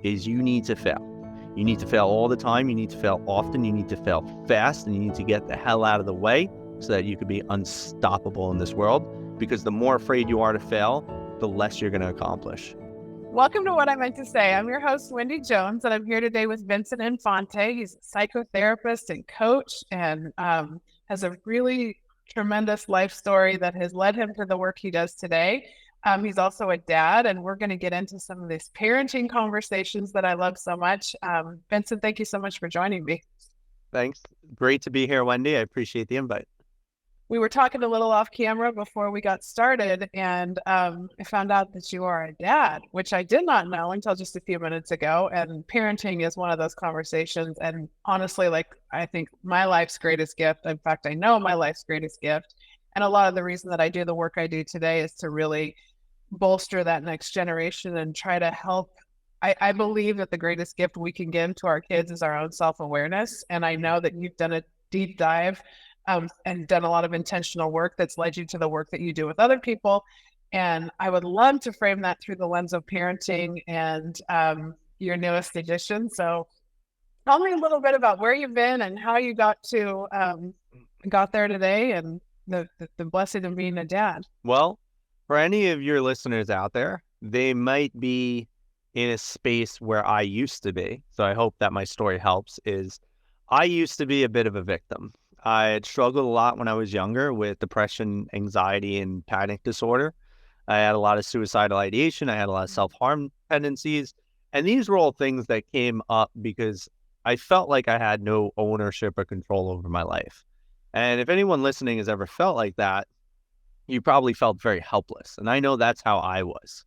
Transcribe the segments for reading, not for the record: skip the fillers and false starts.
is you need to fail. You need to fail all the time. You need to fail often. You need to fail fast, and you need to get the hell out of the way so that you can be unstoppable in this world. Because the more afraid you are to fail, the less you're going to accomplish. Welcome to What I Meant to Say. I'm your host, Wendy Jones, and I'm here today with Vincent Infante. He's a psychotherapist and coach, and has a really tremendous life story that has led him to the work he does today. He's also a dad, and we're going to get into some of these parenting conversations that I love so much. Vincent, thank you so much for joining me. Thanks. Great to be here, Wendy. I appreciate the invite. We were talking a little off camera before we got started, and I found out that you are a dad, which I did not know until just a few minutes ago. And parenting is one of those conversations. And honestly, I think my life's greatest gift, in fact, I know my life's greatest gift. And a lot of the reason that I do the work I do today is to really bolster that next generation and try to help. I believe that the greatest gift we can give to our kids is our own self-awareness. And I know that you've done a deep dive and done a lot of intentional work that's led you to the work that you do with other people. And I would love to frame that through the lens of parenting and your newest edition. So tell me a little bit about where you've been and how you got there today, and the blessing of being a dad. Well, for any of your listeners out there, they might be in a space where I used to be. So I hope that my story helps. I used to be a bit of a victim. I had struggled a lot when I was younger with depression, anxiety, and panic disorder. I had a lot of suicidal ideation. I had a lot of self-harm tendencies. And these were all things that came up because I felt like I had no ownership or control over my life. And if anyone listening has ever felt like that, you probably felt very helpless. And I know that's how I was.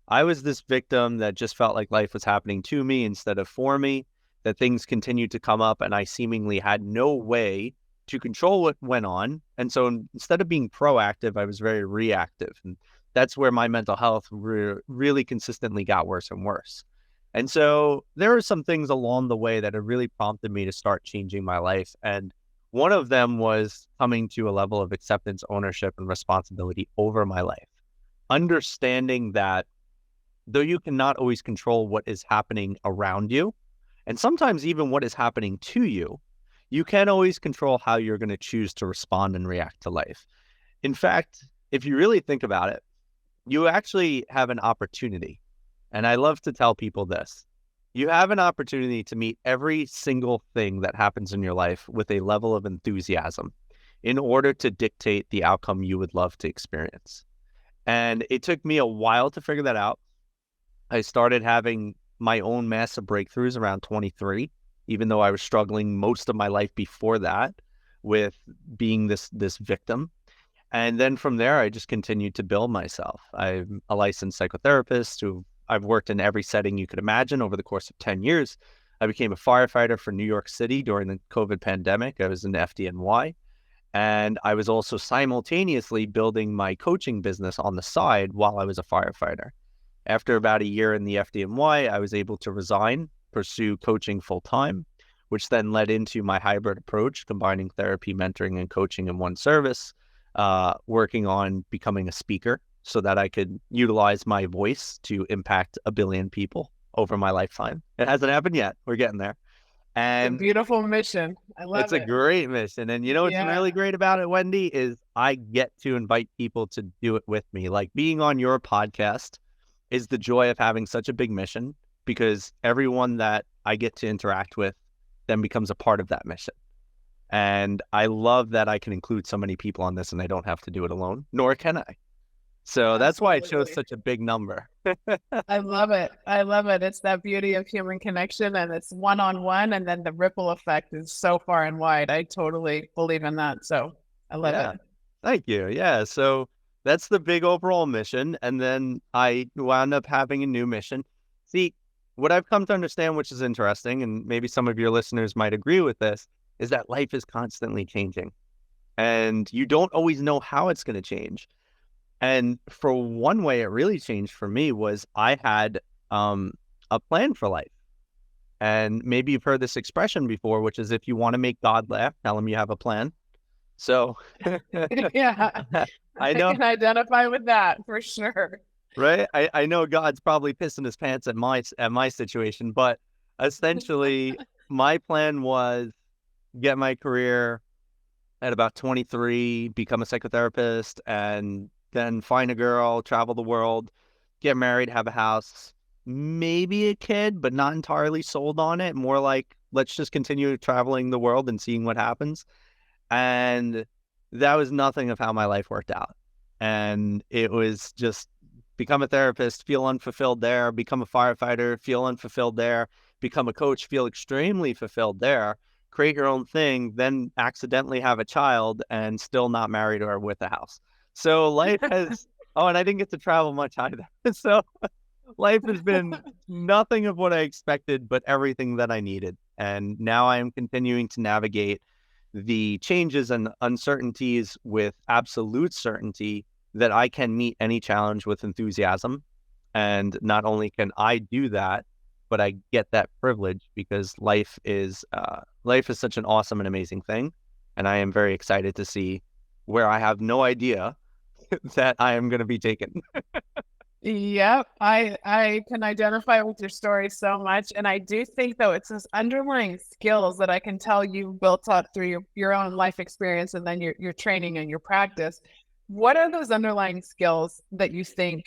I was this victim that just felt like life was happening to me instead of for me, that things continued to come up and I seemingly had no way to control what went on. And so instead of being proactive, I was very reactive. And that's where my mental health really consistently got worse and worse. And so there were some things along the way that have really prompted me to start changing my life. And one of them was coming to a level of acceptance, ownership, and responsibility over my life. Understanding that though you cannot always control what is happening around you, and sometimes even what is happening to you, you can always control how you're going to choose to respond and react to life. In fact, if you really think about it, you actually have an opportunity. And I love to tell people this. You have an opportunity to meet every single thing that happens in your life with a level of enthusiasm in order to dictate the outcome you would love to experience. And it took me a while to figure that out. I started having my own massive breakthroughs around 23. Even though I was struggling most of my life before that with being this victim. And then from there, I just continued to build myself. I'm a licensed psychotherapist who I've worked in every setting you could imagine over the course of 10 years. I became a firefighter for New York City during the COVID pandemic. I was in FDNY. And I was also simultaneously building my coaching business on the side while I was a firefighter. After about a year in the FDNY, I was able to resign, pursue coaching full-time, which then led into my hybrid approach, combining therapy, mentoring, and coaching in one service, working on becoming a speaker so that I could utilize my voice to impact 1 billion people over my lifetime. It hasn't happened yet. We're getting there. And it's a beautiful mission. I love it. It's a great mission. And you know what's really great about it, Wendy, is I get to invite people to do it with me. Like being on your podcast is the joy of having such a big mission, because everyone that I get to interact with then becomes a part of that mission. And I love that I can include so many people on this and I don't have to do it alone, nor can I. So that's why I chose such a big number. I love it. I love it. It's that beauty of human connection, and it's one-on-one, and then the ripple effect is so far and wide. I totally believe in that. So I love it. Thank you. Yeah. So that's the big overall mission. And then I wound up having a new mission. See, what I've come to understand, which is interesting, and maybe some of your listeners might agree with this, is that life is constantly changing. And you don't always know how it's going to change. And for one way it really changed for me was I had a plan for life. And maybe you've heard this expression before, which is if you want to make God laugh, tell him you have a plan. So yeah, I know. I can identify with that for sure. right? I know God's probably pissing his pants at my situation, but essentially my plan was get my career at about 23, become a psychotherapist, and then find a girl, travel the world, get married, have a house, maybe a kid, but not entirely sold on it. More like, let's just continue traveling the world and seeing what happens. And that was nothing of how my life worked out. And it was just become a therapist, feel unfulfilled there, become a firefighter, feel unfulfilled there, become a coach, feel extremely fulfilled there, create your own thing, then accidentally have a child and still not married or with a house. So life has, oh, and I didn't get to travel much either. So life has been nothing of what I expected, but everything that I needed. And now I am continuing to navigate the changes and uncertainties with absolute certainty that I can meet any challenge with enthusiasm. And not only can I do that, but I get that privilege because life is such an awesome and amazing thing. And I am very excited to see where I have no idea that I am going to be taken. Yep, I can identify with your story so much, and I do think though it's those underlying skills that I can tell you built up through your own life experience and then your training and your practice. What are those underlying skills that you think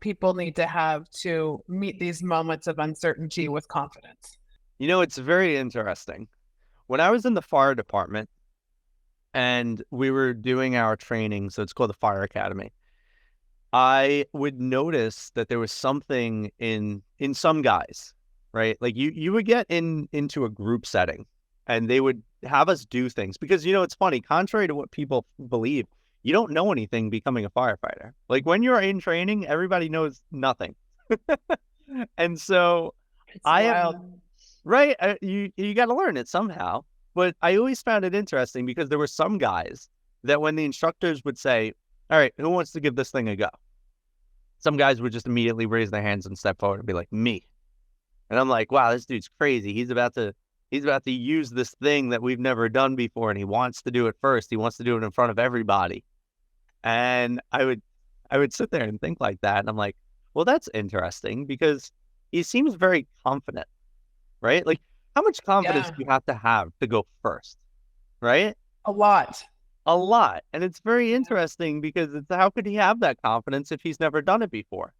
people need to have to meet these moments of uncertainty with confidence? You know, it's very interesting. When I was in the fire department and we were doing our training, so it's called the Fire Academy, I would notice that there was something in some guys, right? Like you would get into a group setting and they would have us do things because, you know, it's funny, contrary to what people believe, you don't know anything becoming a firefighter. Like when you're in training, everybody knows nothing. And so It's I have, wild. right, you got to learn it somehow. But I always found it interesting because there were some guys that when the instructors would say, all right, who wants to give this thing a go? Some guys would just immediately raise their hands and step forward and be like, me. And I'm like, wow, this dude's crazy. He's about to use this thing that we've never done before. And he wants to do it first. He wants to do it in front of everybody. And I would sit there and think like that. And I'm like, well, that's interesting because he seems very confident, right? Like how much confidence Yeah, do you have to go first, right? a lot. A lot. And it's very interesting because it's how could he have that confidence if he's never done it before?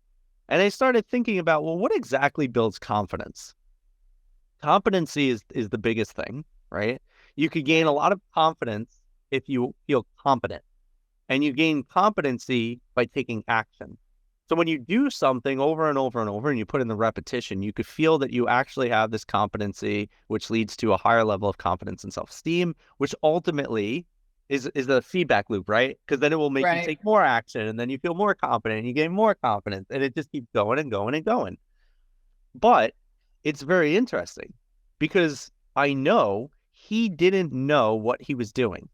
And I started thinking about, well, what exactly builds confidence? Competency is the biggest thing, right? You could gain a lot of confidence if you feel competent. And you gain competency by taking action. So when you do something over and over and over and you put in the repetition, you could feel that you actually have this competency, which leads to a higher level of confidence and self-esteem, which ultimately is a feedback loop, right? Because then it will make you Right. take more action and then you feel more confident and you gain more confidence and it just keeps going and going and going. But it's very interesting because I know he didn't know what he was doing.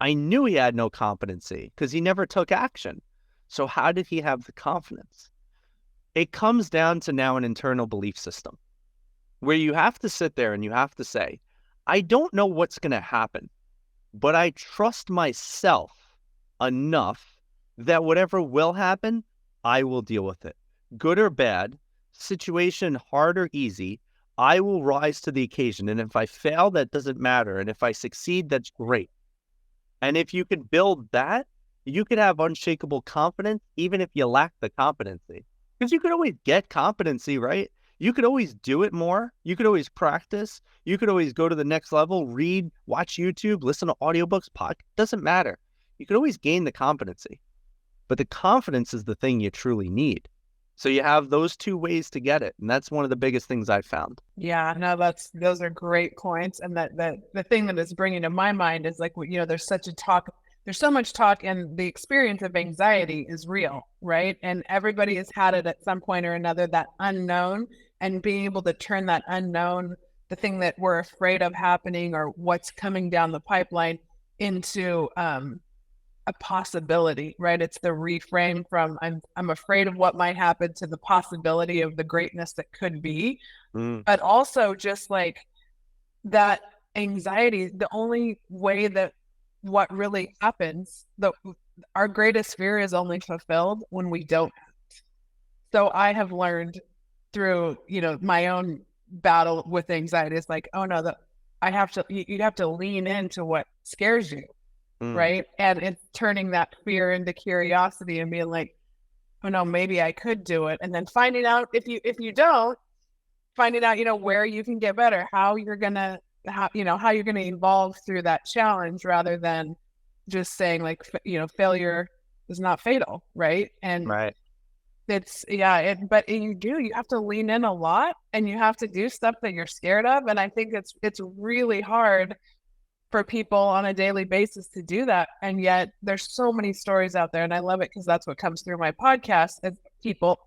I knew he had no competency because he never took action. So how did he have the confidence? It comes down to now an internal belief system where you have to sit there and you have to say, I don't know what's going to happen, but I trust myself enough that whatever will happen, I will deal with it. Good or bad, situation hard or easy, I will rise to the occasion. And if I fail, that doesn't matter. And if I succeed, that's great. And if you can build that, you can have unshakable confidence, even if you lack the competency. Because you could always get competency, right? You could always do it more. You could always practice. You could always go to the next level, read, watch YouTube, listen to audiobooks, podcast. Doesn't matter. You could always gain the competency. But the confidence is the thing you truly need. So you have those two ways to get it. And that's one of the biggest things I've found. Yeah, no, those are great points. And that the thing that is bringing to my mind is like, there's so much talk, and the experience of anxiety is real, right? And everybody has had it at some point or another, that unknown, and being able to turn that unknown, the thing that we're afraid of happening or what's coming down the pipeline, into a possibility, right? It's the reframe from I'm afraid of what might happen to the possibility of the greatness that could be. Mm. But also just like that anxiety, the only way that what really happens, our greatest fear is only fulfilled when we don't. So I have learned through, my own battle with anxiety is like, oh no, you have to lean into what scares you, Mm, right? And it's turning that fear into curiosity and being like, oh no, maybe I could do it. And then finding out if you don't, finding out, where you can get better, how you're gonna evolve through that challenge rather than just saying like, failure is not fatal, right? And right. but you have to lean in a lot and you have to do stuff that you're scared of. And I think it's really hard for people on a daily basis to do that. And yet there's so many stories out there. And I love it because that's what comes through my podcast is people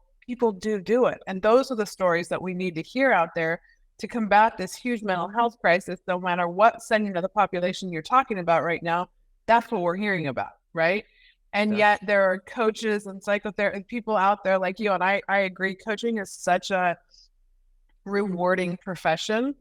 do it. And those are the stories that we need to hear out there to combat this huge mental health crisis, no matter what segment of the population you're talking about right now. That's what we're hearing about, right? And Yeah. yet there are coaches and psychotherapy people out there like you. And I agree, coaching is such a rewarding profession.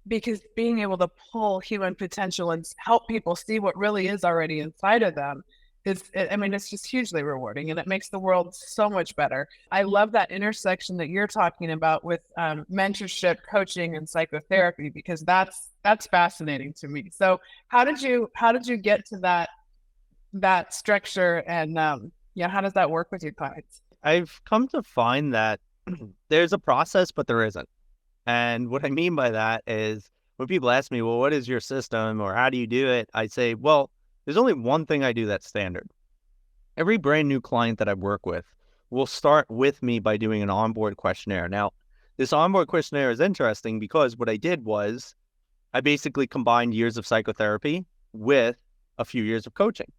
Because being able to pull human potential and help people see what really is already inside of them it's just hugely rewarding and it makes the world so much better. I love that intersection that you're talking about with mentorship, coaching, and psychotherapy, because that's fascinating to me. So how did you get to that structure and how does that work with your clients? I've come to find that there's a process, but there isn't. And what I mean by that is when people ask me, well, what is your system or how do you do it? I say, well, there's only one thing I do that's standard. Every brand new client that I work with will start with me by doing an onboard questionnaire. Now, this onboard questionnaire is interesting because what I did was I basically combined years of psychotherapy with a few years of coaching.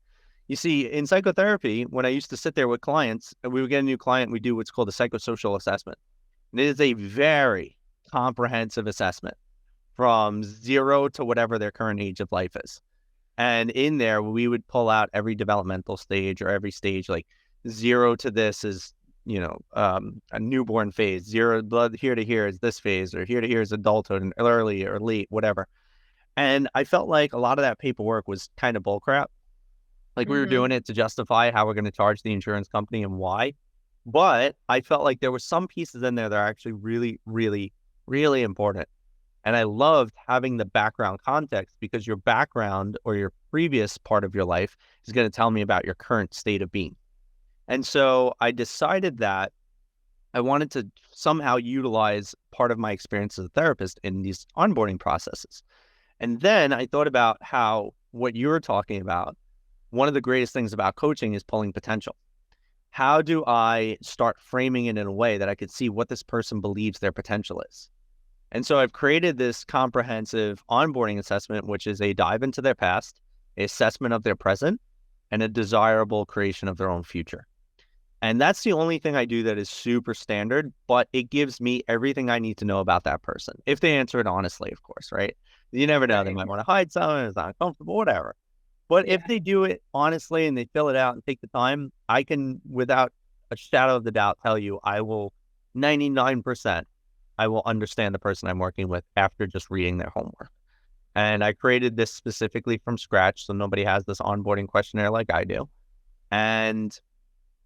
You see, in psychotherapy, when I used to sit there with clients, we would get a new client, we do what's called a psychosocial assessment. And it is a very comprehensive assessment from 0 to whatever their current age of life is. And in there, we would pull out every developmental stage or every stage, like 0 to this is, a newborn phase, 0 blood here to here is this phase, or here to here is adulthood and early or late, whatever. And I felt like a lot of that paperwork was kind of bullcrap. Like we were Mm-hmm. doing it to justify how we're going to charge the insurance company and why. But I felt like there were some pieces in there that are actually really, really, really important. And I loved having the background context because your background or your previous part of your life is going to tell me about your current state of being. And so I decided that I wanted to somehow utilize part of my experience as a therapist in these onboarding processes. And then I thought about how what you're talking about, one of the greatest things about coaching is pulling potential. How do I start framing it in a way that I could see what this person believes their potential is? And so I've created this comprehensive onboarding assessment, which is a dive into their past, a assessment of their present, and a desirable creation of their own future. And that's the only thing I do that is super standard, but it gives me everything I need to know about that person. If they answer it honestly, of course, right? You never know. They Right. might want to hide something, it's not comfortable, whatever. But if Yeah. they do it honestly and they fill it out and take the time, I can, without a shadow of the doubt, tell you I will 99%, I will understand the person I'm working with after just reading their homework. And I created this specifically from scratch, so nobody has this onboarding questionnaire like I do. And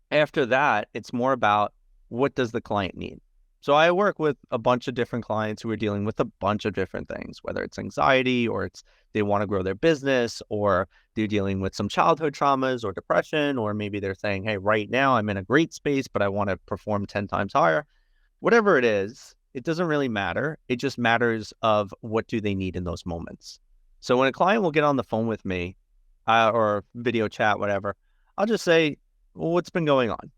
after that, it's more about what does the client need? So I work with a bunch of different clients who are dealing with a bunch of different things, whether it's anxiety or it's they want to grow their business or they're dealing with some childhood traumas or depression, or maybe they're saying, hey, right now I'm in a great space, but I want to perform 10 times higher. Whatever it is, it doesn't really matter. It just matters of what do they need in those moments. So when a client will get on the phone with me or video chat, whatever, I'll just say, well, what's been going on?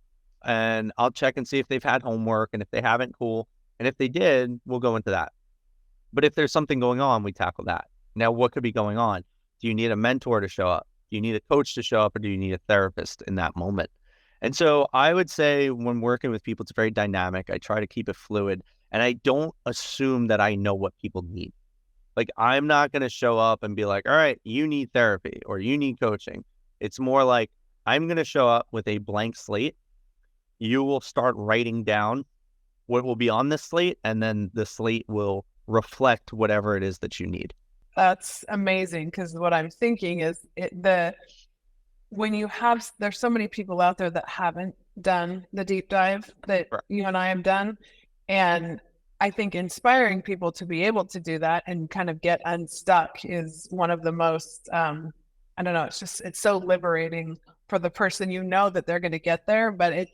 And I'll check and see if they've had homework. And if they haven't, cool. And if they did, we'll go into that. But if there's something going on, we tackle that. Now, what could be going on? Do you need a mentor to show up? Do you need a coach to show up? Or do you need a therapist in that moment? And so I would say when working with people, it's very dynamic. I try to keep it fluid. And I don't assume that I know what people need. Like, I'm not going to show up and be like, all right, you need therapy or you need coaching. It's more like I'm going to show up with a blank slate. You will start writing down what will be on this slate, and then the slate will reflect whatever it is that you need. That's amazing, because what I'm thinking is there's so many people out there that haven't done the deep dive that Right. you and I have done. And I think inspiring people to be able to do that and kind of get unstuck is one of the most, I don't know, it's so liberating for the person, that they're going to get there. But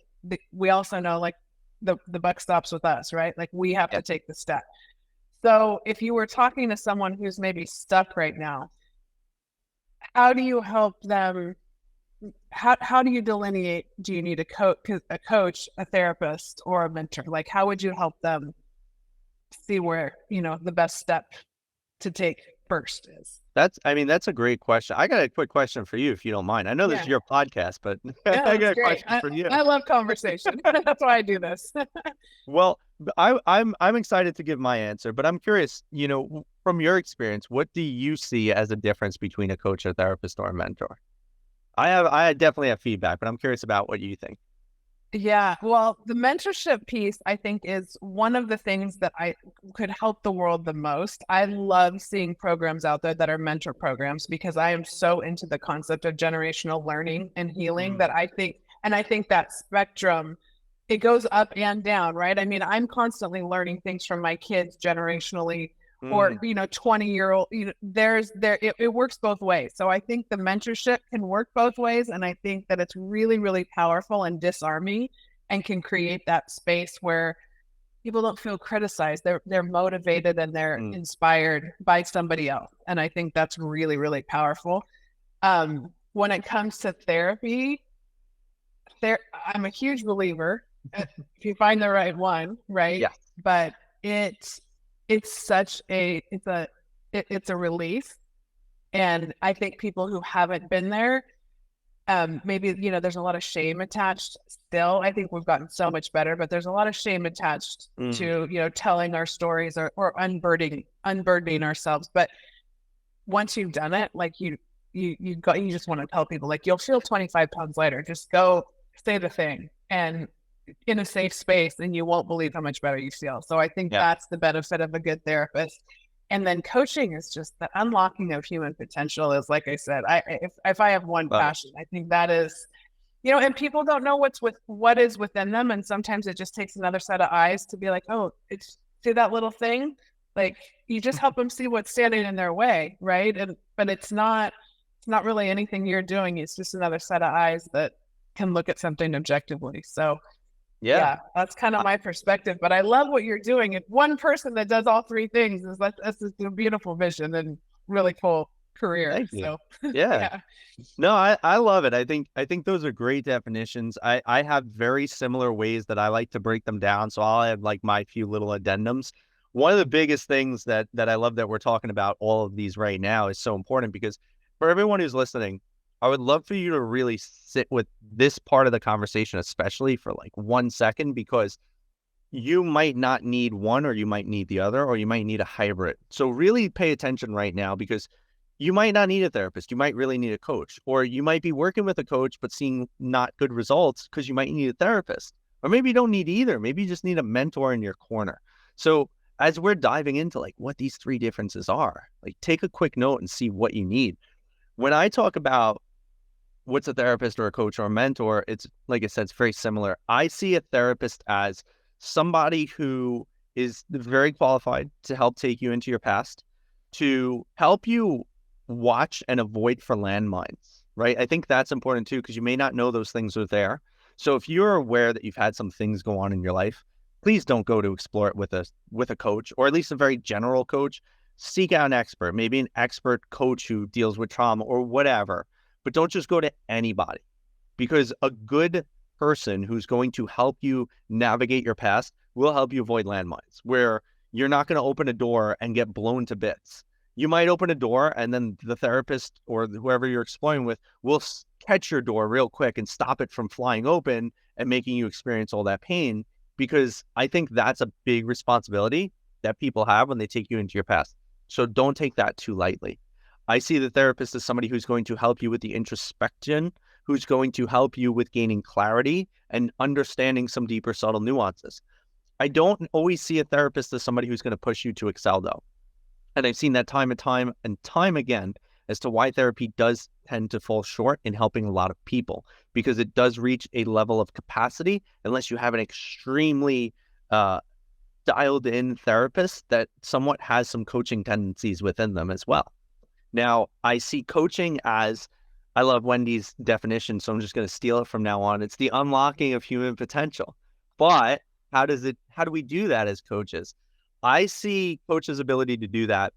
we also know, like, the buck stops with us, right? Like, we have Yeah. to take the step. So if you were talking to someone who's maybe stuck right now, how do you help them? How do you delineate? Do you need a coach, a therapist, or a mentor? Like, how would you help them see where, the best step to take first is? That's a great question. I got a quick question for you, if you don't mind. I know this is Yeah. your podcast, but Yeah, I that's got a great. question for you. I love conversation. That's why I do this. Well, I'm excited to give my answer, but I'm curious, from your experience, what do you see as a difference between a coach, a therapist, or a mentor? I definitely have feedback, but I'm curious about what you think. Yeah, well, the mentorship piece, I think, is one of the things that I could help the world the most. I love seeing programs out there that are mentor programs because I am so into the concept of generational learning and healing that I think that spectrum, it goes up and down, right? I mean, I'm constantly learning things from my kids generationally, or, 20-year-old, it works both ways. So I think the mentorship can work both ways. And I think that it's really, really powerful and disarming, and can create that space where people don't feel criticized. They're motivated and they're inspired by somebody else. And I think that's really, really powerful. When it comes to therapy, I'm a huge believer if you find the right one, right? Yeah. But it's a relief. And I think people who haven't been there, maybe, there's a lot of shame attached still. I think we've gotten so much better, but there's a lot of shame attached to, telling our stories, or unburdening ourselves. But once you've done it, like, you just want to tell people, like, you'll feel 25 pounds lighter. Just go say the thing, and in a safe space, and you won't believe how much better you feel. So I think that's the benefit of a good therapist. And then coaching is just the unlocking of human potential. Is, like I said, if I have one passion, I think that is, and people don't know what is within them. And sometimes it just takes another set of eyes to be like, oh, see that little thing? Like, you just help them see what's standing in their way. Right. But it's not really anything you're doing. It's just another set of eyes that can look at something objectively. So yeah, that's kind of my perspective. But I love what you're doing. If one person that does all three things that's a beautiful vision and really cool career. Thank you. So Yeah. No, I love it. I think those are great definitions. I have very similar ways that I like to break them down. So I'll have, like, my few little addendums. One of the biggest things that I love that we're talking about all of these right now is so important, because for everyone who's listening, I would love for you to really sit with this part of the conversation, especially for like 1 second, because you might not need one, or you might need the other, or you might need a hybrid. So really pay attention right now, because you might not need a therapist. You might really need a coach, or you might be working with a coach, but seeing not good results because you might need a therapist, or maybe you don't need either. Maybe you just need a mentor in your corner. So as we're diving into, like, what these three differences are, like, take a quick note and see what you need. When I talk about what's a therapist or a coach or a mentor, it's, like I said, it's very similar. I see a therapist as somebody who is very qualified to help take you into your past, to help you watch and avoid for landmines, right? I think that's important too, because you may not know those things are there. So if you're aware that you've had some things go on in your life, please don't go to explore it with a coach, or at least a very general coach. Seek out an expert, maybe an expert coach who deals with trauma or whatever. But don't just go to anybody, because a good person who's going to help you navigate your past will help you avoid landmines, where you're not going to open a door and get blown to bits. You might open a door, and then the therapist or whoever you're exploring with will catch your door real quick and stop it from flying open and making you experience all that pain, because I think that's a big responsibility that people have when they take you into your past. So don't take that too lightly. I see the therapist as somebody who's going to help you with the introspection, who's going to help you with gaining clarity and understanding some deeper, subtle nuances. I don't always see a therapist as somebody who's going to push you to excel, though. And I've seen that time and time again as to why therapy does tend to fall short in helping a lot of people, because it does reach a level of capacity unless you have an extremely dialed in therapist that somewhat has some coaching tendencies within them as well. Now, I see coaching as, I love Wendy's definition, so I'm just going to steal it from now on. It's the unlocking of human potential. But how do we do that as coaches? I see coaches' ability to do that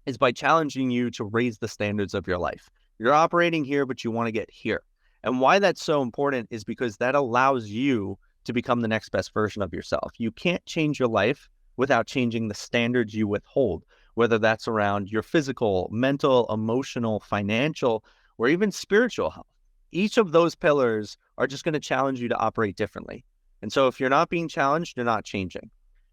is by challenging you to raise the standards of your life. You're operating here, but you want to get here. And why that's so important is because that allows you to become the next best version of yourself. You can't change your life without changing the standards you withhold, whether that's around your physical, mental, emotional, financial, or even spiritual health. Each of those pillars are just going to challenge you to operate differently. And so if you're not being challenged, you're not changing.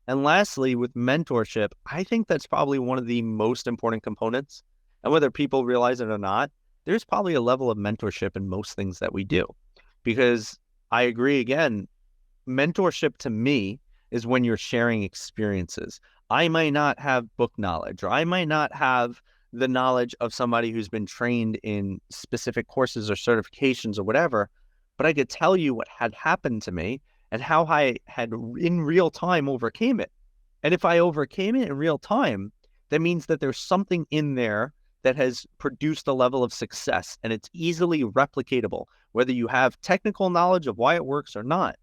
And lastly, with mentorship, I think that's probably one of the most important components. And whether people realize it or not, there's probably a level of mentorship in most things that we do. Because I agree, again, mentorship to me is when you're sharing experiences. I might not have book knowledge, or I might not have the knowledge of somebody who's been trained in specific courses or certifications or whatever, but I could tell you what had happened to me and how I had in real time overcame it. And if I overcame it in real time, that means that there's something in there that has produced a level of success, and it's easily replicatable, whether you have technical knowledge of why it works or not.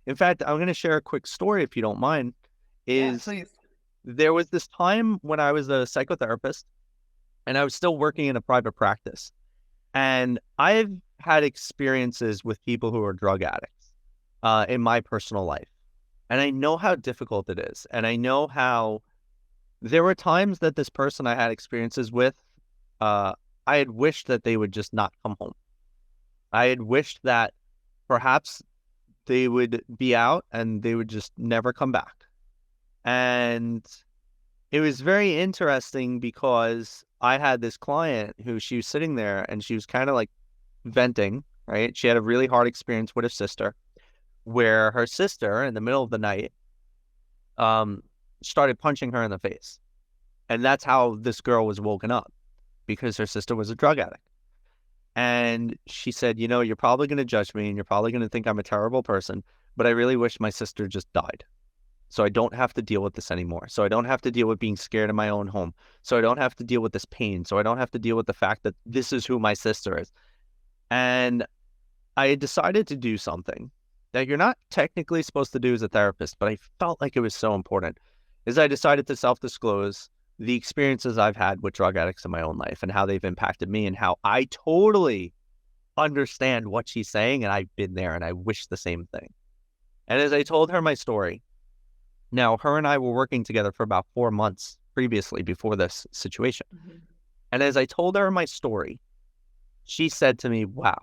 In fact, I'm going to share a quick story, if you don't mind. Yeah, please. There was this time when I was a psychotherapist and I was still working in a private practice. And I've had experiences with people who are drug addicts in my personal life. And I know how difficult it is. And I know how there were times that this person I had experiences with, I had wished that they would just not come home. I had wished that perhaps they would be out and they would just never come back. And it was very interesting because I had this client who she was sitting there and she was kind of like venting, right? She had a really hard experience with her sister, where her sister in the middle of the night started punching her in the face. And that's how this girl was woken up, because her sister was a drug addict. And she said, you know, you're probably going to judge me and you're probably going to think I'm a terrible person, but I really wish my sister just died, so I don't have to deal with this anymore. So I don't have to deal with being scared in my own home. So I don't have to deal with this pain. So I don't have to deal with the fact that this is who my sister is. And I had decided to do something that you're not technically supposed to do as a therapist, but I felt like it was so important, is I decided to self-disclose the experiences I've had with drug addicts in my own life and how they've impacted me and how I totally understand what she's saying. And I've been there and I wish the same thing. And as I told her my story, now her and I were working together for about 4 months previously before this situation. Mm-hmm. And as I told her my story, she said to me, wow,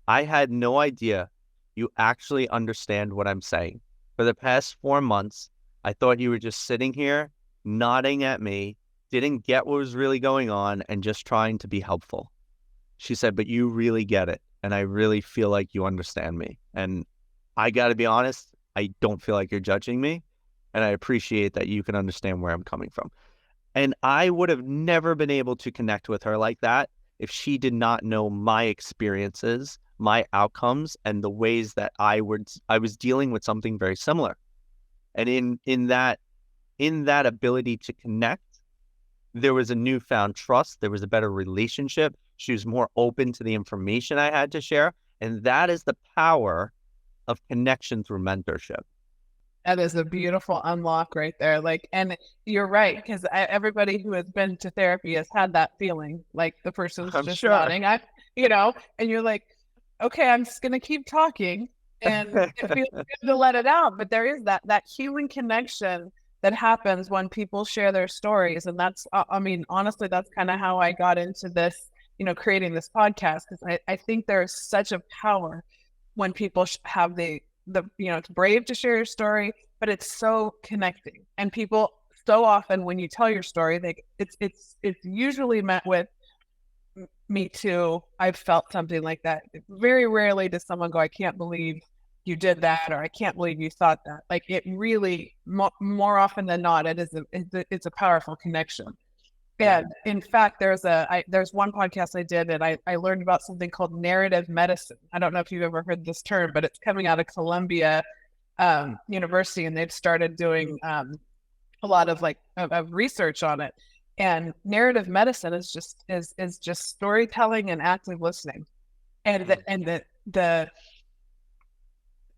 I had no idea you actually understand what I'm saying. For the past 4 months, I thought you were just sitting here nodding at me, didn't get what was really going on, and just trying to be helpful. She said, but you really get it. And I really feel like you understand me. And I got to be honest, I don't feel like you're judging me. And I appreciate that you can understand where I'm coming from. And I would have never been able to connect with her like that if she did not know my experiences, my outcomes, and the ways that I was dealing with something very similar. And in that ability to connect, there was a newfound trust. There was a better relationship. She was more open to the information I had to share. And that is the power of connection through mentorship. That is a beautiful unlock right there. Like, and you're right, because everybody who has been to therapy has had that feeling, like the person's I'm just sure. nodding, and you're like, okay, I'm just going to keep talking, and it feels good to let it out. But there is that human connection that happens when people share their stories. And that's, I mean, honestly, that's kind of how I got into this, creating this podcast, because I think there's such a power when people have it's brave to share your story, but it's so connecting. And people, so often when you tell your story, it's usually met with, me too, I've felt something like that. Very rarely does someone go, I can't believe you did that, or I can't believe you thought that. Like, it really, more often than not, it's a powerful connection. And in fact, there's one podcast I did, and I learned about something called narrative medicine. I don't know if you've ever heard this term, but it's coming out of Columbia University, and they've started doing a lot of of research on it. And narrative medicine is just storytelling and active listening, and the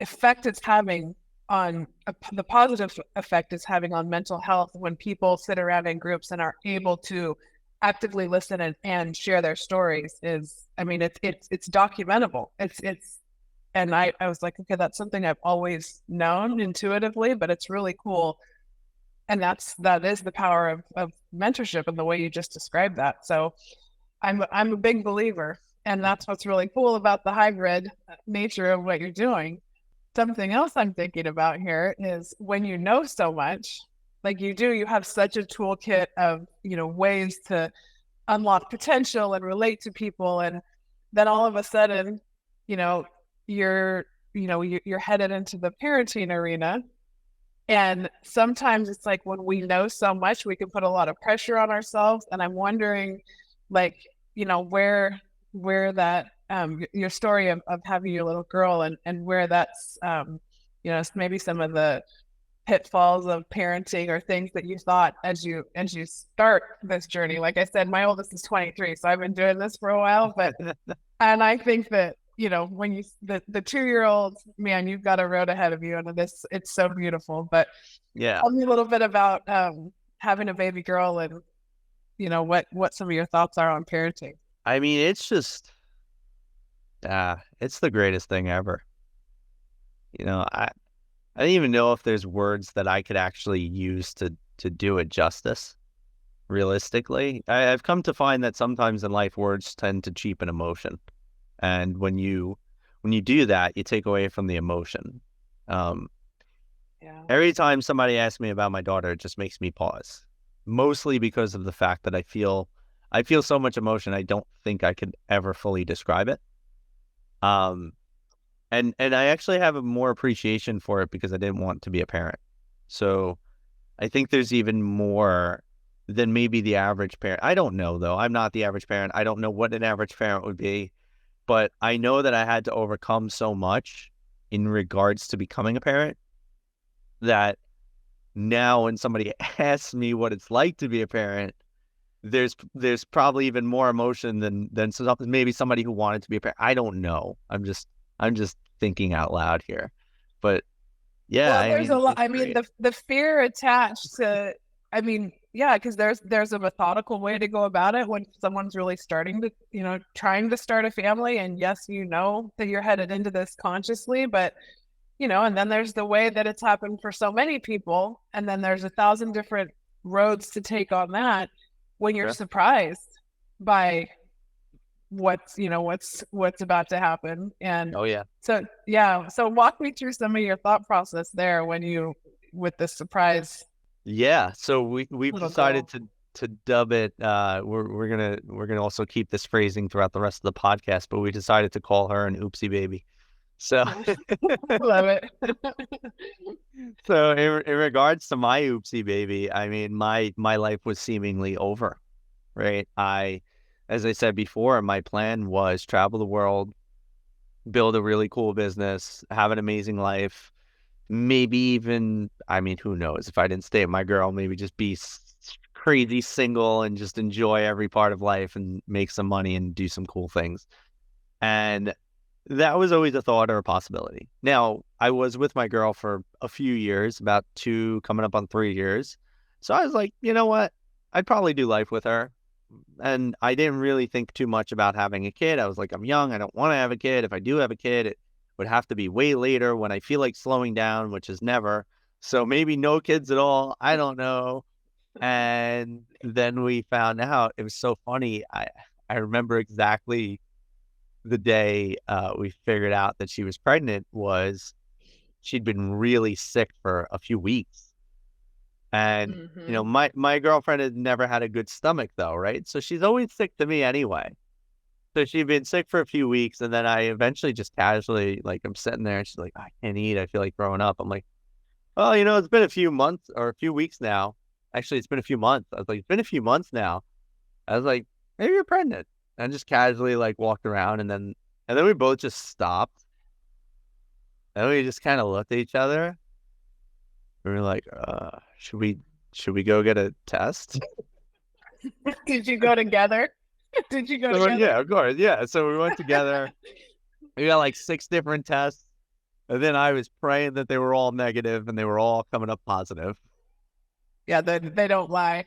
effect it's having on the positive effect it's having on mental health when people sit around in groups and are able to actively listen and share their stories is, I mean, it's documentable. And I was like, okay, that's something I've always known intuitively, but it's really cool. And that is the power of mentorship and the way you just described that. So I'm a big believer, and that's what's really cool about the hybrid nature of what you're doing. Something else I'm thinking about here is when you know so much, like you have such a toolkit of, ways to unlock potential and relate to people. And then all of a sudden, you're headed into the parenting arena. And sometimes it's like when we know so much, we can put a lot of pressure on ourselves. And I'm wondering, where that your story of having your little girl and where that's maybe some of the pitfalls of parenting or things that you thought as you start this journey. Like I said, my oldest is 23, so I've been doing this for a while, and I think that when the 2-year-old, man, you've got a road ahead of you, and it's so beautiful. But Yeah. tell me a little bit about having a baby girl and what some of your thoughts are on parenting. I mean, it's just, it's the greatest thing ever. I don't even know if there's words that I could actually use to do it justice. Realistically, I've come to find that sometimes in life, words tend to cheapen emotion, and when you do that, you take away from the emotion. Every time somebody asks me about my daughter, it just makes me pause. Mostly because of the fact that I feel so much emotion, I don't think I could ever fully describe it. And I actually have a more appreciation for it because I didn't want to be a parent. So I think there's even more than maybe the average parent. I don't know, though. I'm not the average parent. I don't know what an average parent would be, but I know that I had to overcome so much in regards to becoming a parent that now when somebody asks me what it's like to be a parent, there's probably even more emotion than maybe somebody who wanted to be a parent. I don't know. I'm just thinking out loud here, but yeah. Well, there's a lot. I mean, the fear attached to. I mean, yeah, because there's a methodical way to go about it when someone's really starting to, trying to start a family. And yes, that you're headed into this consciously, but and then there's the way that it's happened for so many people, and then there's 1,000 different roads to take on that. When you're surprised by what's about to happen. And so walk me through some of your thought process there with the surprise. So we've decided to dub it, we're gonna also keep this phrasing throughout the rest of the podcast, but we decided to call her an oopsie baby. So love it. So in regards to my oopsie baby, I mean, my life was seemingly over, right? As I said before, my plan was travel the world, build a really cool business, have an amazing life, maybe even, I mean, who knows, if I didn't stay with my girl, maybe just be crazy single and just enjoy every part of life and make some money and do some cool things. And that was always a thought or a possibility. Now, I was with my girl for a few years, about 2, coming up on 3 years. So I was like, you know what? I'd probably do life with her. And I didn't really think too much about having a kid. I was like, I'm young. I don't want to have a kid. If I do have a kid, it would have to be way later when I feel like slowing down, which is never. So maybe no kids at all. I don't know. And then we found out, it was so funny. I remember exactly the day we figured out that she was pregnant was she'd been really sick for a few weeks. And, my girlfriend had never had a good stomach though, right? So she's always sick to me anyway. So she'd been sick for a few weeks, and then I eventually just casually, I'm sitting there and she's like, I can't eat. I feel like throwing up. I'm like, well, it's been a few months or a few weeks now. Actually, it's been a few months. I was like, it's been a few months now. I was like, maybe you're pregnant. And just casually like walked around, and then we both just stopped. And we just kind of looked at each other. We were like, should we go get a test? Did you go together? Did you go So together? yeah, of course. Yeah. So we went together. We got like 6 different tests. And then I was praying that they were all negative and they were all coming up positive. Yeah, they don't lie.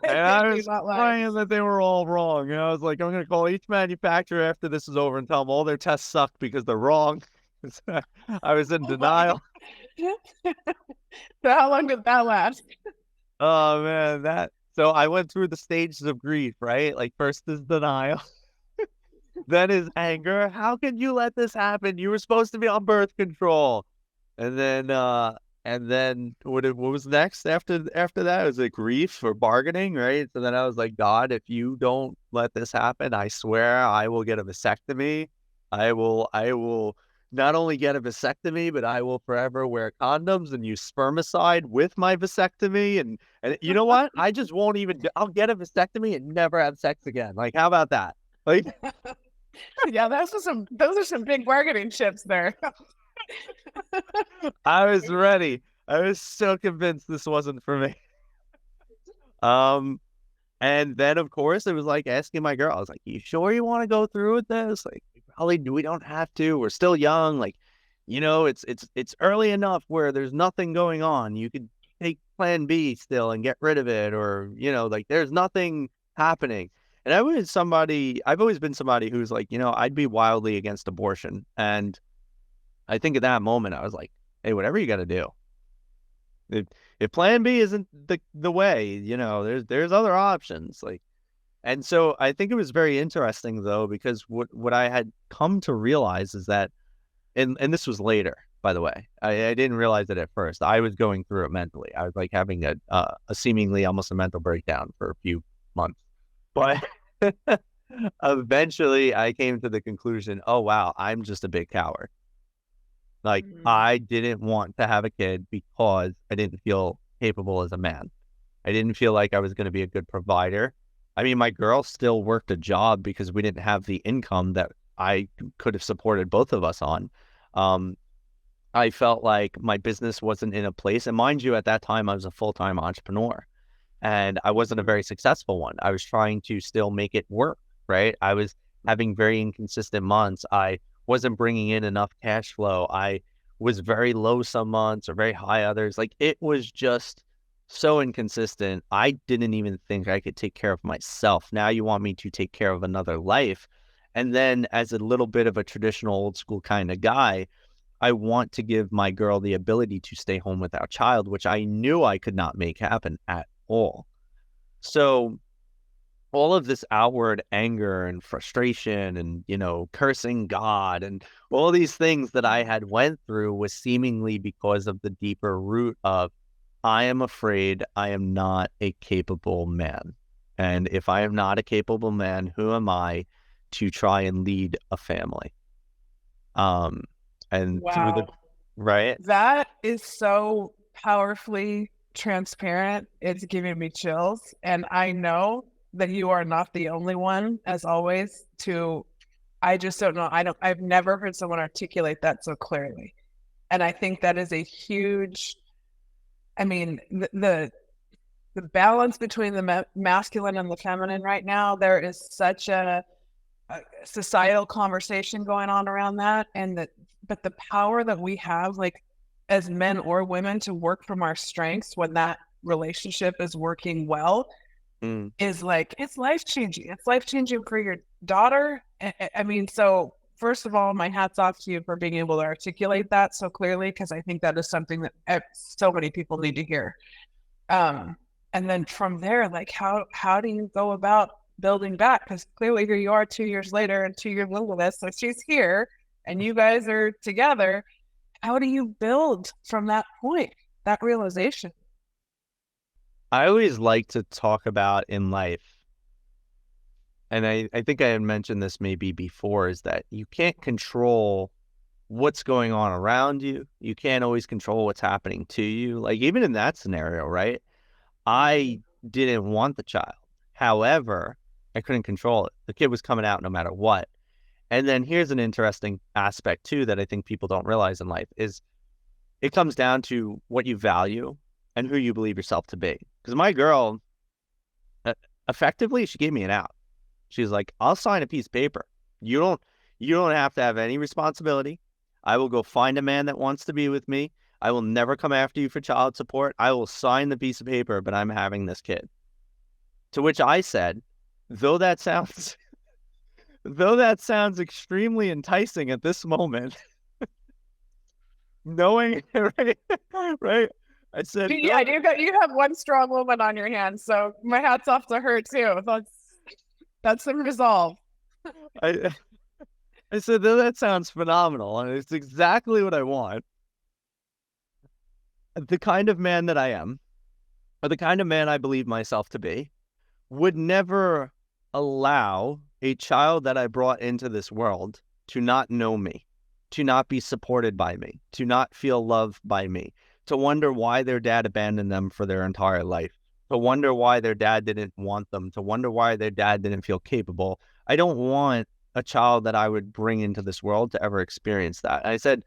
And They I do was not lie. praying that they were all wrong. And I was like, I'm going to call each manufacturer after this is over and tell them all their tests sucked because they're wrong. I was in Oh my denial. God. So how long did that last? Oh man, so I went through the stages of grief, right? Like first is denial, then is anger. How can you let this happen? You were supposed to be on birth control. And then what was next after that? Was it grief or bargaining, right? So then I was like, God, if you don't let this happen, I swear I will get a vasectomy. I will not only get a vasectomy, but I will forever wear condoms and use spermicide with my vasectomy. And you know what? I just won't even. I'll get a vasectomy and never have sex again. Like, how about that? Like, Yeah, those are some big bargaining chips there. I was ready. I was so convinced this wasn't for me. Um, and then of course it was like asking my girl. I was like, "You sure you want to go through with this? Like, we don't have to. We're still young. Like, it's early enough where there's nothing going on. You could take Plan B still and get rid of it, or like there's nothing happening." And I've always been somebody who's like, I'd be wildly against abortion, and I think at that moment I was like, "Hey, whatever you got to do. If Plan B isn't the way, there's other options." Like, and so I think it was very interesting though, because what I had come to realize is that, and this was later, by the way. I didn't realize it at first. I was going through it mentally. I was like having a seemingly almost a mental breakdown for a few months, but eventually I came to the conclusion, oh wow, I'm just a big coward. Like, I didn't want to have a kid because I didn't feel capable as a man. I didn't feel like I was going to be a good provider. I mean, my girl still worked a job because we didn't have the income that I could have supported both of us on. Um, I felt like my business wasn't in a place. And mind you, at that time, I was a full-time entrepreneur and I wasn't a very successful one. I was trying to still make it work, right? I was having very inconsistent months. I wasn't bringing in enough cash flow. I was very low some months or very high others. Like, it was just so inconsistent. I didn't even think I could take care of myself. Now you want me to take care of another life. And then as a little bit of a traditional old school kind of guy, I want to give my girl the ability to stay home with our child, which I knew I could not make happen at all. So all of this outward anger and frustration and, cursing God and all these things that I had went through was seemingly because of the deeper root of, I am afraid I am not a capable man. And if I am not a capable man, who am I to try and lead a family? And through Wow. right. That is so powerfully transparent. It's giving me chills. And I know that you are not the only one, as always, I just don't know. I've never heard someone articulate that so clearly. And I think that is a huge, I mean, the balance between the masculine and the feminine right now, there is such a societal conversation going on around that. But the power that we have, like as men or women, to work from our strengths when that relationship is working well is like, it's life changing. It's life changing for your daughter. I mean, so first of all, my hat's off to you for being able to articulate that so clearly, because I think that is something that so many people need to hear. And then from there, like, how do you go about building back? Because clearly here you are 2 years later and 2 years into this, so she's here and you guys are together. How do you build from that point, that realization? I always like to talk about in life, and I think I had mentioned this maybe before, is that you can't control what's going on around you. You can't always control what's happening to you. Like, even in that scenario, right? I didn't want the child. However, I couldn't control it. The kid was coming out no matter what. And then here's an interesting aspect too that I think people don't realize in life is it comes down to what you value and who you believe yourself to be. Because my girl, effectively, she gave me an out. She's like, I'll sign a piece of paper. You don't have to have any responsibility. I will go find a man that wants to be with me. I will never come after you for child support. I will sign the piece of paper, but I'm having this kid. To which I said, though that sounds extremely enticing at this moment, knowing, right, right? I said, Yeah, you have one strong woman on your hands, so my hat's off to her too. That's some resolve. I said, though that sounds phenomenal, and it's exactly what I want. The kind of man that I am, or the kind of man I believe myself to be, would never allow a child that I brought into this world to not know me, to not be supported by me, to not feel loved by me, to wonder why their dad abandoned them for their entire life, to wonder why their dad didn't want them, to wonder why their dad didn't feel capable. I don't want a child that I would bring into this world to ever experience that. And I said,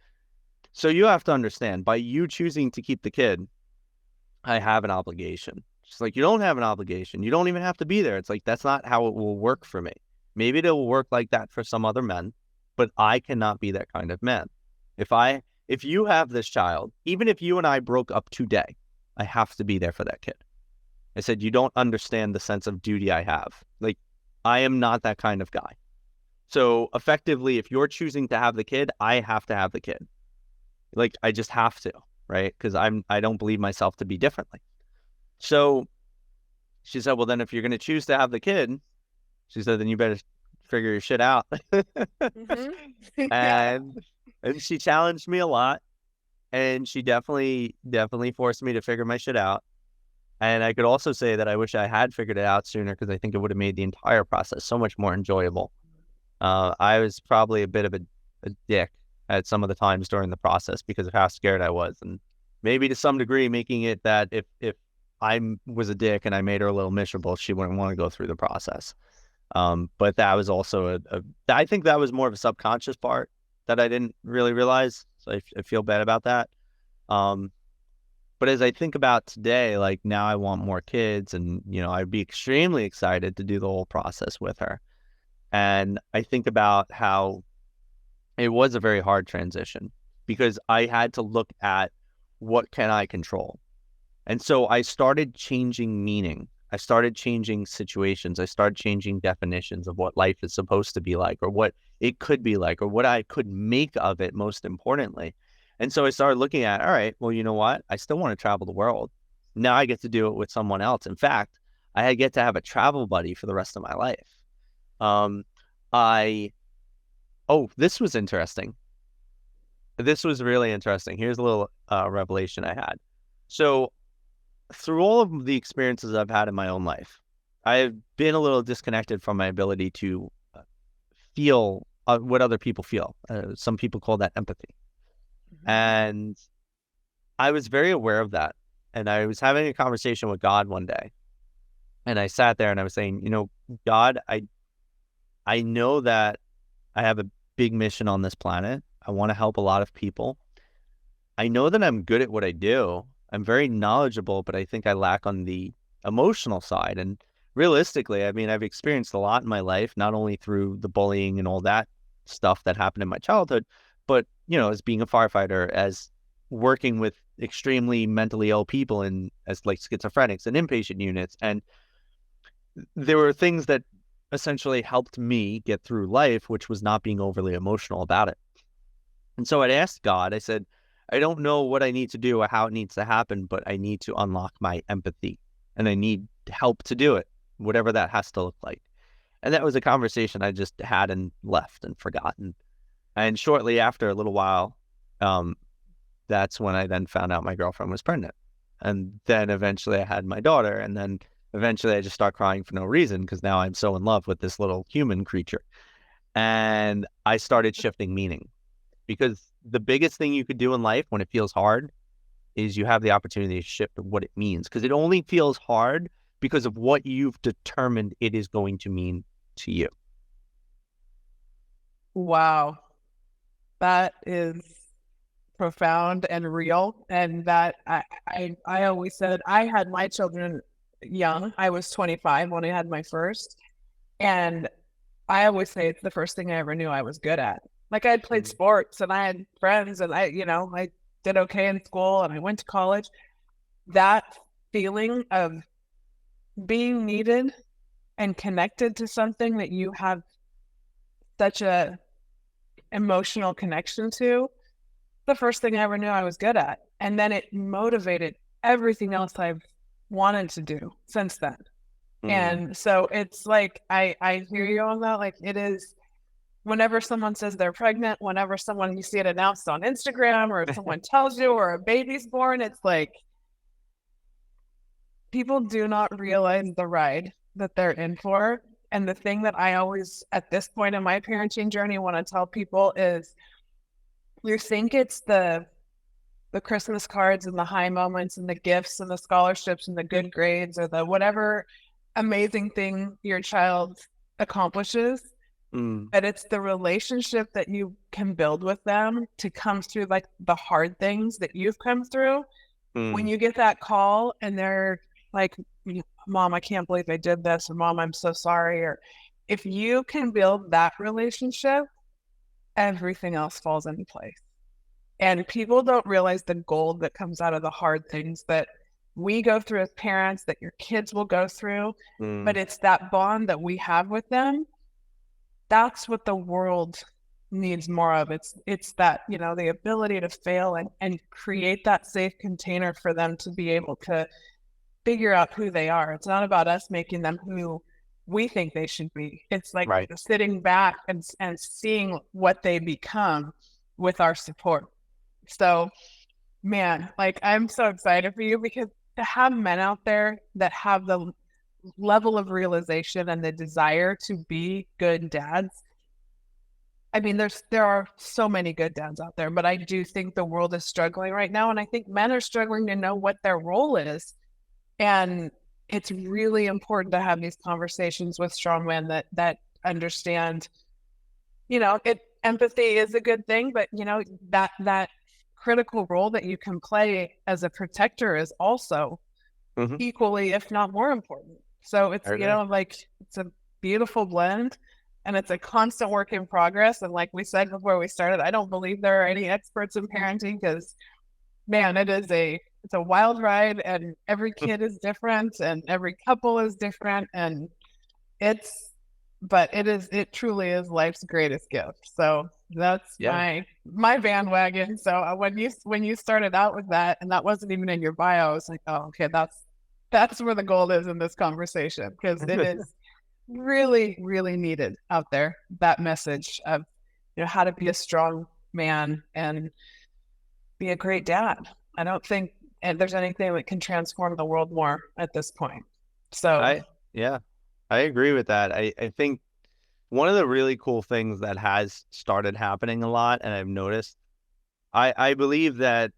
so you have to understand, by you choosing to keep the kid, I have an obligation. She's like, you don't have an obligation. You don't even have to be there. It's like, that's not how it will work for me. Maybe it will work like that for some other men, but I cannot be that kind of man. If you have this child, even if you and I broke up today, I have to be there for that kid. I said, you don't understand the sense of duty I have. Like, I am not that kind of guy. So effectively, if you're choosing to have the kid, I have to have the kid. Like, I just have to, right? Because I don't believe myself to be differently. So she said, well, then if you're going to choose to have the kid, she said, then you better figure your shit out. Mm-hmm. and she challenged me a lot, and she definitely forced me to figure my shit out. And I could also say that I wish I had figured it out sooner, because I think it would have made the entire process so much more enjoyable. I was probably a bit of a dick at some of the times during the process because of how scared I was, and maybe to some degree making it that if I was a dick and I made her a little miserable, she wouldn't want to go through the process. But that was also I think that was more of a subconscious part that I didn't really realize. So I feel bad about that. But as I think about today, like, now I want more kids, and, I'd be extremely excited to do the whole process with her. And I think about how it was a very hard transition, because I had to look at what can I control. And so I started changing meaning. I started changing situations. I started changing definitions of what life is supposed to be like, or what it could be like, or what I could make of it, most importantly. And so I started looking at, all right, well, you know what? I still want to travel the world. Now I get to do it with someone else. In fact, I get to have a travel buddy for the rest of my life. This was interesting. This was really interesting. Here's a little revelation I had. So through all of the experiences I've had in my own life, I've been a little disconnected from my ability to feel what other people feel. Some people call that empathy. Mm-hmm. And I was very aware of that. And I was having a conversation with God one day. And I sat there and I was saying, God, I know that I have a big mission on this planet. I want to help a lot of people. I know that I'm good at what I do. I'm very knowledgeable, but I think I lack on the emotional side. And realistically, I mean, I've experienced a lot in my life, not only through the bullying and all that stuff that happened in my childhood, but, as being a firefighter, as working with extremely mentally ill people as like schizophrenics and inpatient units. And there were things that essentially helped me get through life, which was not being overly emotional about it. And so I'd asked God, I said, I don't know what I need to do or how it needs to happen, but I need to unlock my empathy, and I need help to do it, whatever that has to look like. And that was a conversation I just had and left and forgotten. And shortly after, a little while, that's when I then found out my girlfriend was pregnant. And then eventually I had my daughter, and then eventually I just start crying for no reason, because now I'm so in love with this little human creature. And I started shifting meaning, because the biggest thing you could do in life when it feels hard is you have the opportunity to shift what it means, because it only feels hard because of what you've determined it is going to mean to you. Wow. That is profound and real. And that I always said I had my children young. I was 25 when I had my first. And I always say it's the first thing I ever knew I was good at. Like I had played sports and I had friends and I did okay in school and I went to college. That feeling of being needed and connected to something that you have such a emotional connection to, the first thing I ever knew I was good at. And then it motivated everything else I've wanted to do since then. And so it's like, I hear you on that. Like it is, whenever someone says they're pregnant, whenever someone, you see it announced on Instagram or if someone tells you or a baby's born, it's like, people do not realize the ride that they're in for. And the thing that I always, at this point in my parenting journey, want to tell people is, you think it's the Christmas cards and the high moments and the gifts and the scholarships and the good grades or the whatever amazing thing your child accomplishes, but it's the relationship that you can build with them to come through like the hard things that you've come through. When you get that call and they're like, Mom, I can't believe I did this, or Mom, I'm so sorry, or if you can build that relationship, everything else falls into place. And people don't realize the gold that comes out of the hard things that we go through as parents, that your kids will go through, but it's that bond that we have with them. That's what the world needs more of. It's that, the ability to fail and create that safe container for them to be able to figure out who they are. It's not about us making them who we think they should be. It's like sitting back and seeing what they become with our support. So, man, like I'm so excited for you, because to have men out there that have the level of realization and the desire to be good dads. I mean, there are so many good dads out there, but I do think the world is struggling right now. And I think men are struggling to know what their role is. And it's really important to have these conversations with strong men that understand, empathy is a good thing, but that critical role that you can play as a protector is also equally, if not more important. So it's, it's a beautiful blend and it's a constant work in progress. And like we said before we started, I don't believe there are any experts in parenting, because man, it's a wild ride and every kid is different and every couple is different. And it truly is life's greatest gift. So that's my bandwagon. So when you started out with that, and that wasn't even in your bio, I was like, oh, okay, that's where the gold is in this conversation, because it is really, really needed out there. That message of, how to be a strong man and be a great dad. I don't think there's anything that can transform the world more at this point. So I agree with that. I think one of the really cool things that has started happening a lot, and I've noticed, I believe that,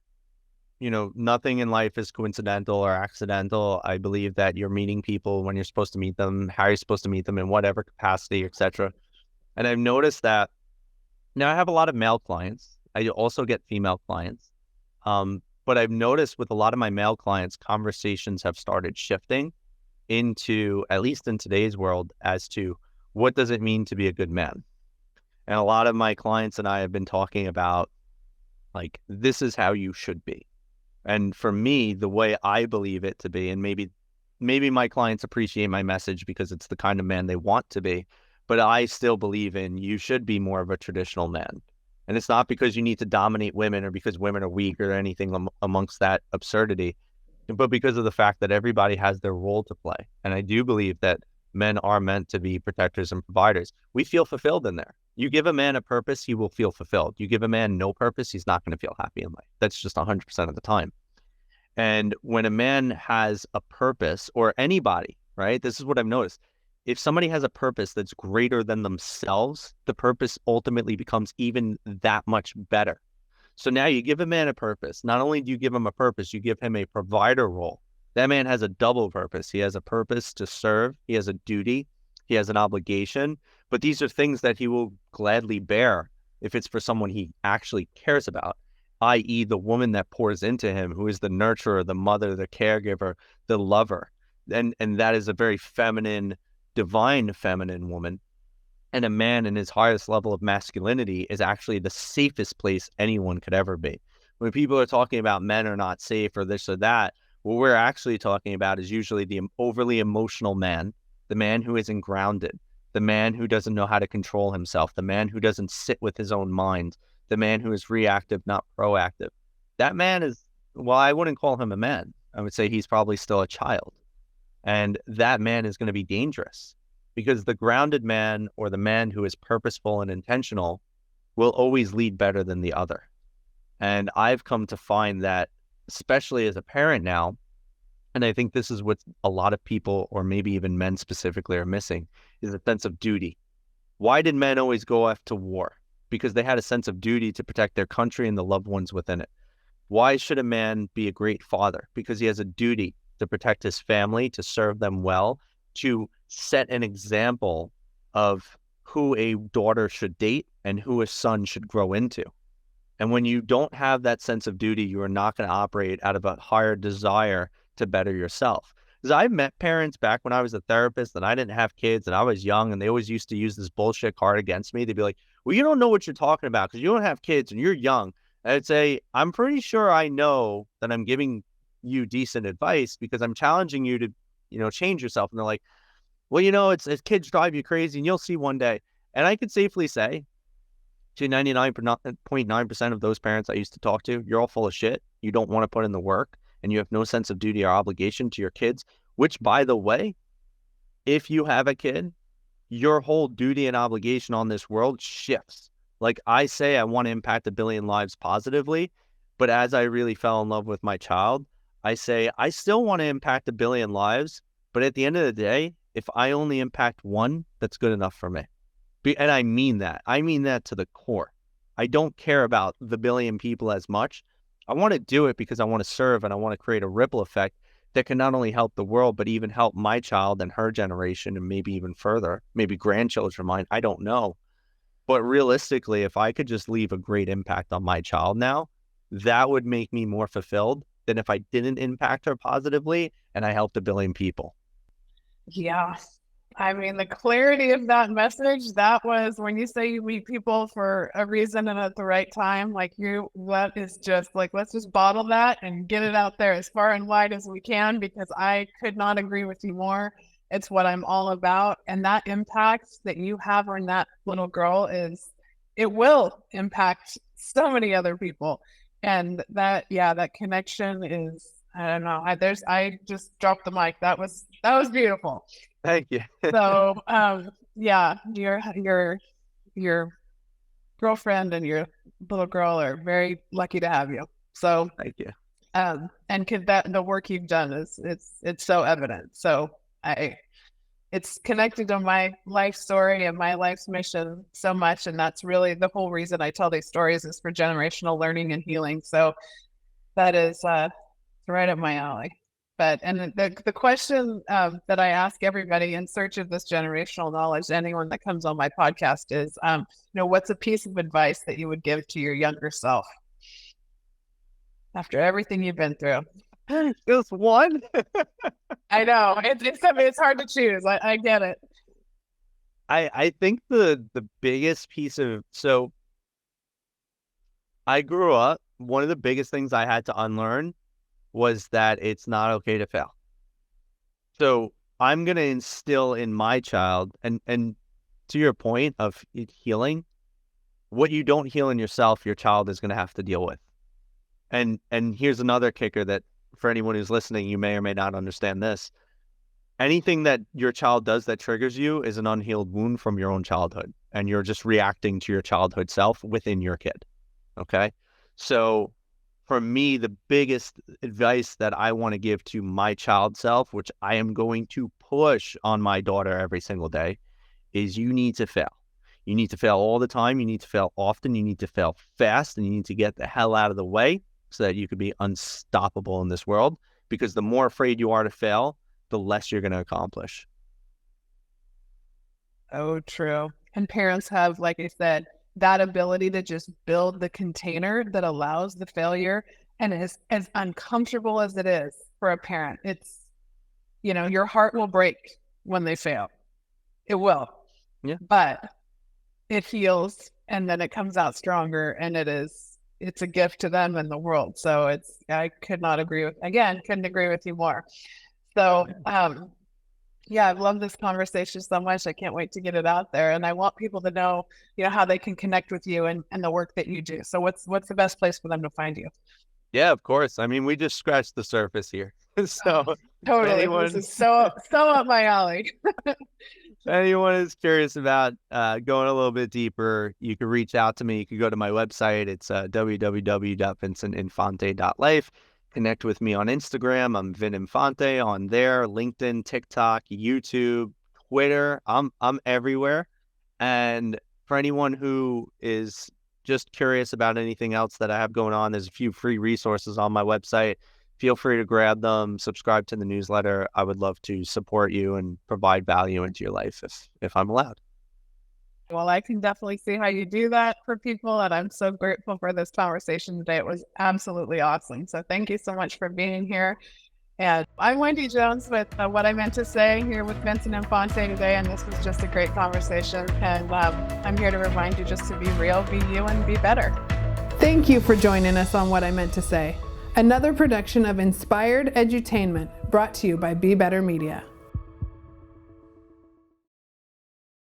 nothing in life is coincidental or accidental. I believe that you're meeting people when you're supposed to meet them, how you're supposed to meet them in whatever capacity, etc. And I've noticed that now I have a lot of male clients. I also get female clients. But I've noticed with a lot of my male clients, conversations have started shifting into, at least in today's world, as to what does it mean to be a good man? And a lot of my clients and I have been talking about, like, this is how you should be. And for me, the way I believe it to be, and maybe my clients appreciate my message because it's the kind of man they want to be, but I still believe in, you should be more of a traditional man. And it's not because you need to dominate women or because women are weak or anything amongst that absurdity, but because of the fact that everybody has their role to play. And I do believe that men are meant to be protectors and providers. We feel fulfilled in there. You give a man a purpose, he will feel fulfilled. You give a man no purpose, he's not going to feel happy in life. That's just 100% of the time. And when a man has a purpose, or anybody, right? This is what I've noticed. If somebody has a purpose that's greater than themselves, the purpose ultimately becomes even that much better. So now you give a man a purpose. Not only do you give him a purpose, you give him a provider role. That man has a double purpose. He has a purpose to serve. He has a duty. He has an obligation. But these are things that he will gladly bear if it's for someone he actually cares about, i.e. the woman that pours into him, who is the nurturer, the mother, the caregiver, the lover. And that is a very feminine, divine feminine woman. And a man in his highest level of masculinity is actually the safest place anyone could ever be. When people are talking about men are not safe or this or that, what we're actually talking about is usually the overly emotional man, the man who isn't grounded, the man who doesn't know how to control himself, the man who doesn't sit with his own mind, the man who is reactive, not proactive. That man is, well, I wouldn't call him a man. I would say he's probably still a child. And that man is going to be dangerous because the grounded man, or the man who is purposeful and intentional, will always lead better than the other. And I've come to find that, especially as a parent now, and I think this is what a lot of people, or maybe even men specifically, are missing, is a sense of duty. Why did men always go off to war? Because they had a sense of duty to protect their country and the loved ones within it. Why should a man be a great father? Because he has a duty to protect his family, to serve them well, to set an example of who a daughter should date and who a son should grow into. And when you don't have that sense of duty, you are not going to operate out of a higher desire to better yourself. Because I've met parents back when I was a therapist and I didn't have kids and I was young, and they always used to use this bullshit card against me. They'd be like, well, you don't know what you're talking about because you don't have kids and you're young. And I'd say, I'm pretty sure I know that I'm giving you decent advice because I'm challenging you to, change yourself. And they're like, well, it's kids drive you crazy and you'll see one day. And I could safely say to 99.9% of those parents I used to talk to, you're all full of shit. You don't want to put in the work and you have no sense of duty or obligation to your kids, which, by the way, if you have a kid, your whole duty and obligation on this world shifts. Like I say, I want to impact 1 billion lives positively, but as I really fell in love with my child, I say, I still want to impact 1 billion lives, but at the end of the day, if I only impact one, that's good enough for me. And I mean that. I mean that to the core. I don't care about the 1 billion people as much. I want to do it because I want to serve and I want to create a ripple effect that can not only help the world, but even help my child and her generation and maybe even further, maybe grandchildren of mine. I don't know. But realistically, if I could just leave a great impact on my child now, that would make me more fulfilled than if I didn't impact her positively and I helped 1 billion people. Yeah. I mean, the clarity of that message, that was when you say you meet people for a reason and at the right time, like that is just like, let's just bottle that and get it out there as far and wide as we can, because I could not agree with you more. It's what I'm all about. And that impact that you have on that little girl it will impact so many other people. And that connection is, I don't know. I just dropped the mic. That was beautiful. Thank you. So, your girlfriend and your little girl are very lucky to have you. So, thank you. And the work you've done it's so evident. So it's connected to my life story and my life's mission so much. And that's really the whole reason I tell these stories, is for generational learning and healing. So that is right up my alley. And the question that I ask everybody in search of this generational knowledge, anyone that comes on my podcast, is, what's a piece of advice that you would give to your younger self after everything you've been through? Just one? I know. It's hard to choose. I get it. I think the biggest piece of, so I grew up, one of the biggest things I had to unlearn was that it's not okay to fail. So I'm going to instill in my child, and to your point of healing, what you don't heal in yourself, your child is going to have to deal with. And here's another kicker that for anyone who's listening, you may or may not understand this. Anything that your child does that triggers you is an unhealed wound from your own childhood. And you're just reacting to your childhood self within your kid. Okay. So for me, the biggest advice that I want to give to my child self, which I am going to push on my daughter every single day, is you need to fail. You need to fail all the time. You need to fail often. You need to fail fast, and you need to get the hell out of the way so that you could be unstoppable in this world. because the more afraid you are to fail, the less you're going to accomplish. Oh, true. And parents have, like I said, that ability to just build the container that allows the failure. And as uncomfortable as it is for a parent, it's, your heart will break when they fail. It will. Yeah. But it heals and then it comes out stronger, and it's a gift to them and the world. So I couldn't agree with you more. So, yeah, I've loved this conversation so much. I can't wait to get it out there. And I want people to know, how they can connect with you and the work that you do. So what's the best place for them to find you? Yeah, of course. I mean, we just scratched the surface here. So totally. This is so up my alley. If anyone is curious about going a little bit deeper, you can reach out to me. You can go to my website. It's www.vincentinfante.life. Connect with me on Instagram. I'm Vin Infante on there, LinkedIn, TikTok, YouTube, Twitter. I'm everywhere. And for anyone who is just curious about anything else that I have going on, there's a few free resources on my website. Feel free to grab them, subscribe to the newsletter. I would love to support you and provide value into your life if I'm allowed. Well, I can definitely see how you do that for people, and I'm so grateful for this conversation today. It was absolutely awesome. So thank you so much for being here. And I'm Wendy Jones with What I Meant to Say here with Vincent Infante today, and this was just a great conversation. And I'm here to remind you just to be real, be you, and be better. Thank you for joining us on What I Meant to Say, another production of Inspired Edutainment brought to you by Be Better Media.